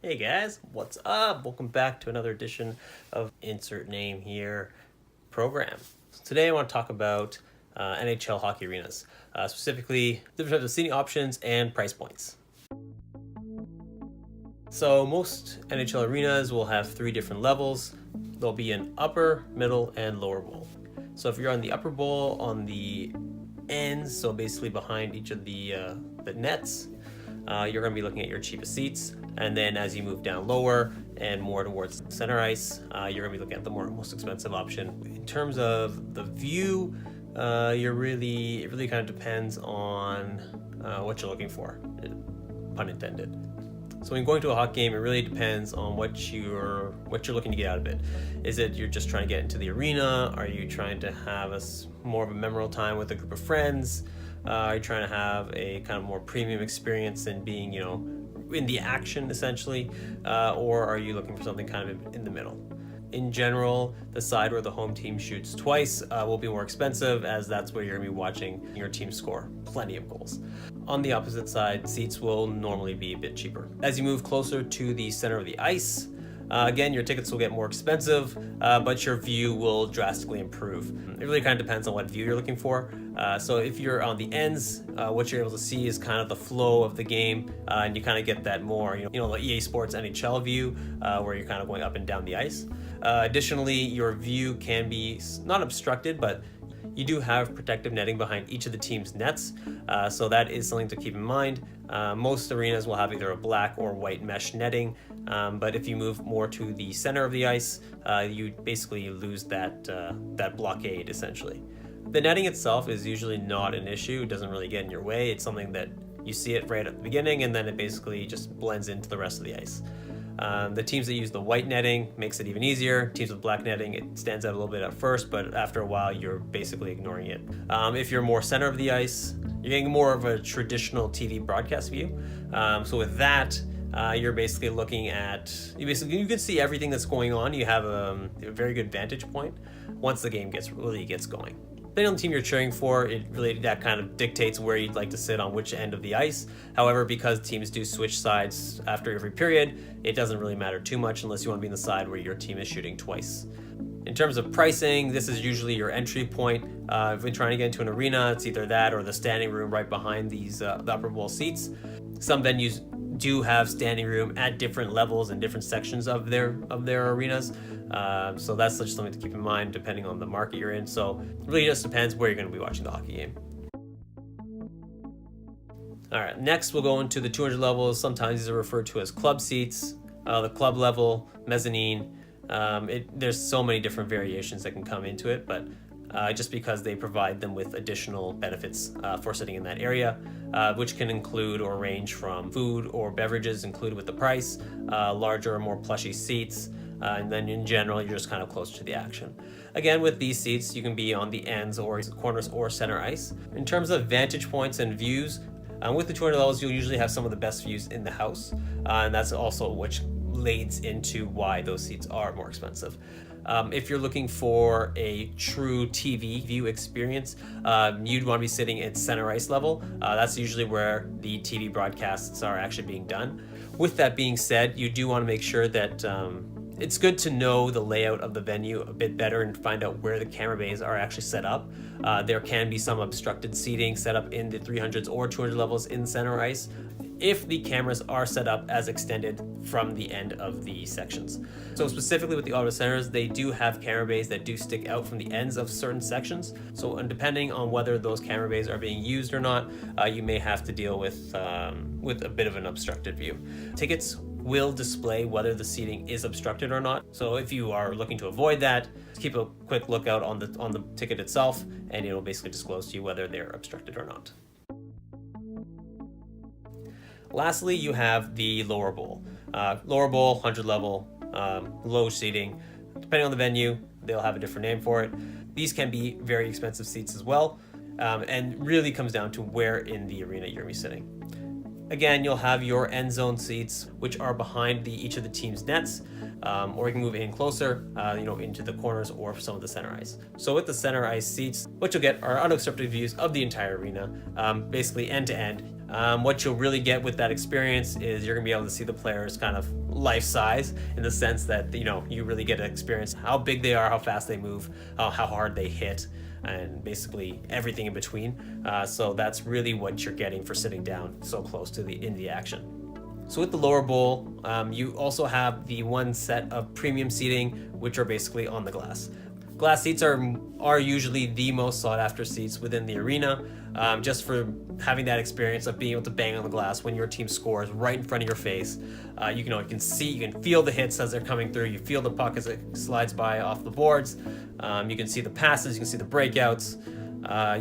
Hey guys, what's up? Welcome back to another edition of Insert Name Here program. So today I want to talk about NHL hockey arenas, specifically different types of seating options and price points. So most NHL arenas will have three different levels. There'll be an upper, middle, and lower bowl. So if you're on the upper bowl on the ends, so basically behind each of the nets, you're going to be looking at your cheapest seats. And then as you move down lower and more towards center ice, you're going to be looking at the most expensive option. In terms of the view, it really kind of depends on what you're looking for, pun intended. So when going to a hockey game, it really depends on what you're looking to get out of it. Is it you're just trying to get into the arena? Are you trying to have more of a memorable time with a group of friends? Are you trying to have a kind of more premium experience and being, in the action essentially? Or are you looking for something kind of in the middle? In general, the side where the home team shoots twice will be more expensive, as that's where you're going to be watching your team score plenty of goals. On the opposite side, seats will normally be a bit cheaper. As you move closer to the center of the ice, again, your tickets will get more expensive, but your view will drastically improve. It really kind of depends on what view you're looking for. So if you're on the ends, what you're able to see is kind of the flow of the game, and you kind of get that more, the EA Sports NHL view, where you're kind of going up and down the ice. Additionally, your view can be not obstructed, but you do have protective netting behind each of the team's nets, so that is something to keep in mind. Most arenas will have either a black or white mesh netting, but if you move more to the center of the ice, you basically lose that blockade essentially. The netting itself is usually not an issue. It doesn't really get in your way. It's something that you see it right at the beginning, and then it basically just blends into the rest of the ice. The teams that use the white netting makes it even easier. Teams with black netting, it stands out a little bit at first, but after a while, you're basically ignoring it. If you're more center of the ice, you're getting more of a traditional TV broadcast view. So with that, you're basically looking at, you can see everything that's going on. You have a very good vantage point once the game really gets going. Depending on the team you're cheering for, that kind of dictates where you'd like to sit on which end of the ice. However, because teams do switch sides after every period, it doesn't really matter too much unless you want to be in the side where your team is shooting twice. In terms of pricing, this is usually your entry point. If you're trying to get into an arena, it's either that or the standing room right behind these the upper bowl seats. Some venues do have standing room at different levels and different sections of their arenas. So that's just something to keep in mind depending on the market you're in. So it really just depends where you're going to be watching the hockey game. All right, next we'll go into the 200 levels. Sometimes these are referred to as club seats, the club level, mezzanine. There's so many different variations that can come into it, but just because they provide them with additional benefits for sitting in that area, which can include or range from food or beverages included with the price, larger or more plushy seats, and then in general, you're just kind of close to the action. Again, with these seats, you can be on the ends or corners or center ice. In terms of vantage points and views, with the 200 levels, you'll usually have some of the best views in the house, and that's also which leads into why those seats are more expensive. If you're looking for a true TV view experience, you'd want to be sitting at center ice level. That's usually where the TV broadcasts are actually being done. With that being said, you do want to make sure that it's good to know the layout of the venue a bit better and find out where the camera bays are actually set up. There can be some obstructed seating set up in the 300s or 200 levels in center ice if the cameras are set up as extended from the end of the sections. So specifically with the auto centers, they do have camera bays that do stick out from the ends of certain sections. So depending on whether those camera bays are being used or not, you may have to deal with a bit of an obstructed view. Tickets will display whether the seating is obstructed or not. So if you are looking to avoid that, keep a quick lookout on the ticket itself, and it'll basically disclose to you whether they're obstructed or not. Lastly, you have the lower bowl. Lower bowl, 100 level, low seating. Depending on the venue, they'll have a different name for it. These can be very expensive seats as well, and really comes down to where in the arena you're going to be sitting. Again, you'll have your end zone seats, which are behind each of the team's nets, or you can move in closer, into the corners or some of the center ice. So with the center ice seats, what you'll get are unobstructed views of the entire arena, basically end to end. What you'll really get with that experience is you're gonna be able to see the players kind of life size, in the sense that, you know, you really get to experience how big they are, how fast they move, how hard they hit, and basically everything in between. So that's really what you're getting for sitting down so close to the action. So with the lower bowl, you also have the one set of premium seating, which are basically on the glass. Glass seats are usually the most sought after seats within the arena, just for having that experience of being able to bang on the glass when your team scores right in front of your face. You can see, you can feel the hits as they're coming through. You feel the puck as it slides by off the boards. You can see the passes, you can see the breakouts.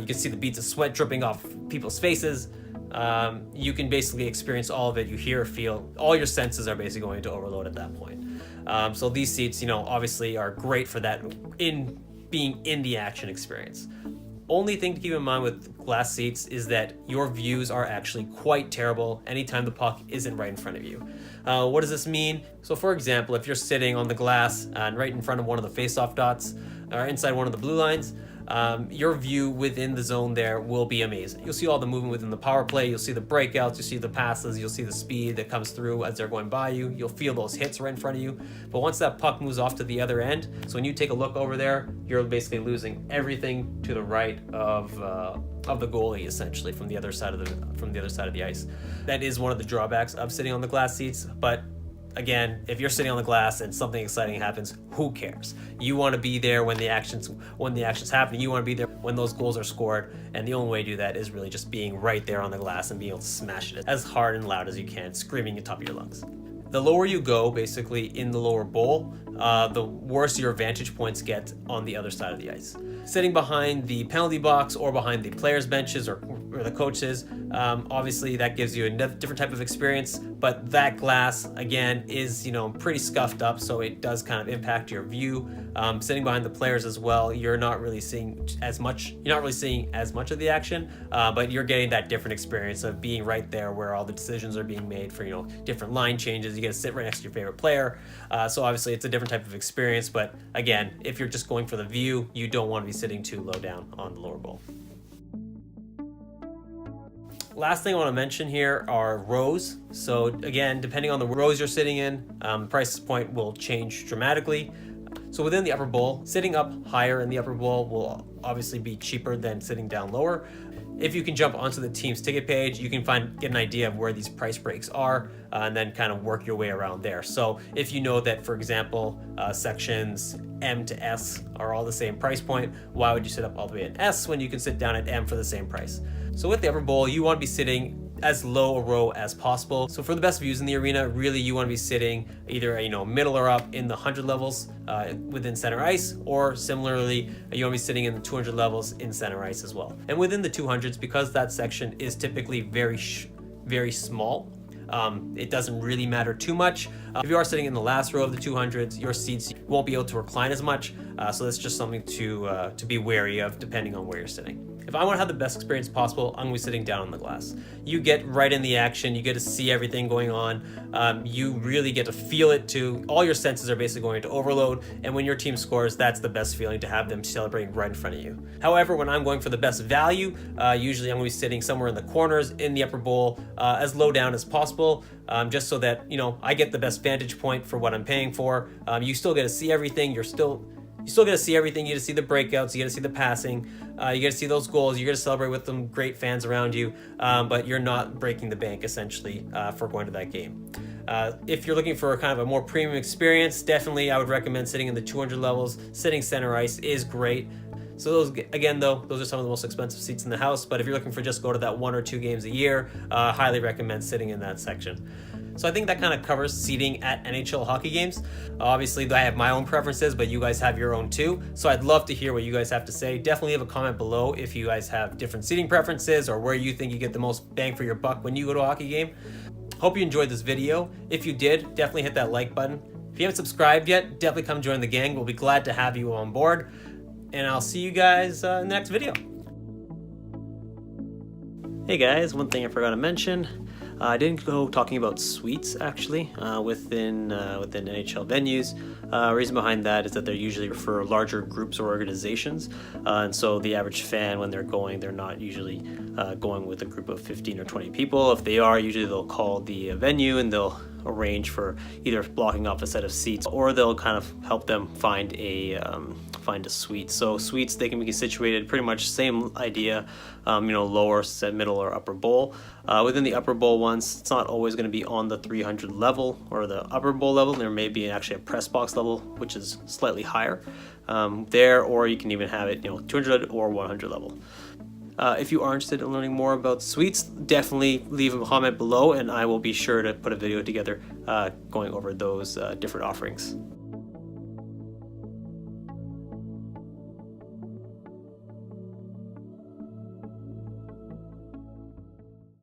You can see the beads of sweat dripping off people's faces. You can basically experience all of it. You hear, feel, all your senses are basically going to overload at that point. So these seats, obviously are great for that, in being in the action experience. Only thing to keep in mind with glass seats is that your views are actually quite terrible anytime the puck isn't right in front of you. What does this mean? So for example, if you're sitting on the glass and right in front of one of the face-off dots, or inside one of the blue lines, your view within the zone there will be amazing. You'll see all the movement within the power play, you'll see the breakouts, you'll see the passes, you'll see the speed that comes through as they're going by you, you'll feel those hits right in front of you. But once that puck moves off to the other end, so when you take a look over there, you're basically losing everything to the right of the goalie, essentially, from the other side of the ice. That is one of the drawbacks of sitting on the glass seats, but again, if you're sitting on the glass and something exciting happens, who cares? You want to be there when the action's happening. You want to be there when those goals are scored, and the only way to do that is really just being right there on the glass and being able to smash it as hard and loud as you can, screaming at the top of your lungs. The lower you go, basically in the lower bowl, the worse your vantage points get on the other side of the ice. Sitting behind the penalty box or behind the players' benches or the coaches, obviously that gives you a different type of experience, but that glass, again, is pretty scuffed up, so it does kind of impact your view. Sitting behind the players as well, you're not really seeing as much of the action, but you're getting that different experience of being right there where all the decisions are being made for different line changes. You get to sit right next to your favorite player, so obviously it's a different type of experience. But again, if you're just going for the view, you don't want to be sitting too low down on the lower bowl. Last thing I want to mention here are rows. So again, depending on the rows you're sitting in, price point will change dramatically. So within the upper bowl, sitting up higher in the upper bowl will obviously be cheaper than sitting down lower. If you can jump onto the team's ticket page, you can get an idea of where these price breaks are, and then kind of work your way around there. So if you know that, for example, sections M to S are all the same price point, why would you sit up all the way at S when you can sit down at M for the same price? So with the upper bowl, you want to be sitting as low a row as possible. So for the best views in the arena, really you want to be sitting either middle or up in the 100 levels within center ice, or similarly you want to be sitting in the 200 levels in center ice as well. And within the 200s, because that section is typically very small, it doesn't really matter too much. If you are sitting in the last row of the 200s, your seats won't be able to recline as much, so that's just something to be wary of depending on where you're sitting. If I want to have the best experience possible, I'm going to be sitting down on the glass. You get right in the action, you get to see everything going on, you really get to feel it too. All your senses are basically going to overload, and when your team scores, that's the best feeling, to have them celebrating right in front of you. However, when I'm going for the best value, usually I'm going to be sitting somewhere in the corners in the upper bowl, as low down as possible, just so that I get the best vantage point for what I'm paying for. You still get to see everything. You still get to see everything. You get to see the breakouts, you get to see the passing, you get to see those goals, you get to celebrate with them great fans around you, but you're not breaking the bank essentially for going to that game. If you're looking for kind of a more premium experience, definitely I would recommend sitting in the 200 levels. Sitting center ice is great. So those are some of the most expensive seats in the house, but if you're looking for just go to that 1 or 2 games a year, highly recommend sitting in that section. So I think that kind of covers seating at NHL hockey games. Obviously, I have my own preferences, but you guys have your own too. So I'd love to hear what you guys have to say. Definitely leave a comment below if you guys have different seating preferences, or where you think you get the most bang for your buck when you go to a hockey game. Hope you enjoyed this video. If you did, definitely hit that like button. If you haven't subscribed yet, definitely come join the gang. We'll be glad to have you on board. And I'll see you guys in the next video. Hey guys, one thing I forgot to mention. I didn't go talking about suites actually within NHL venues. Reason behind that is that they're usually for larger groups or organizations, and so the average fan, when they're going, they're not usually going with a group of 15 or 20 people. If they are, usually they'll call the venue and they'll arrange for either blocking off a set of seats, or they'll kind of help them find a suite. So suites, they can be situated pretty much same idea, lower, middle, or upper bowl. Within the upper bowl ones, it's not always going to be on the 300 level or the upper bowl level. There may be actually a press box level, which is slightly higher there, or you can even have it 200 or 100 level. If you are interested in learning more about suites, definitely leave a comment below and I will be sure to put a video together going over those different offerings.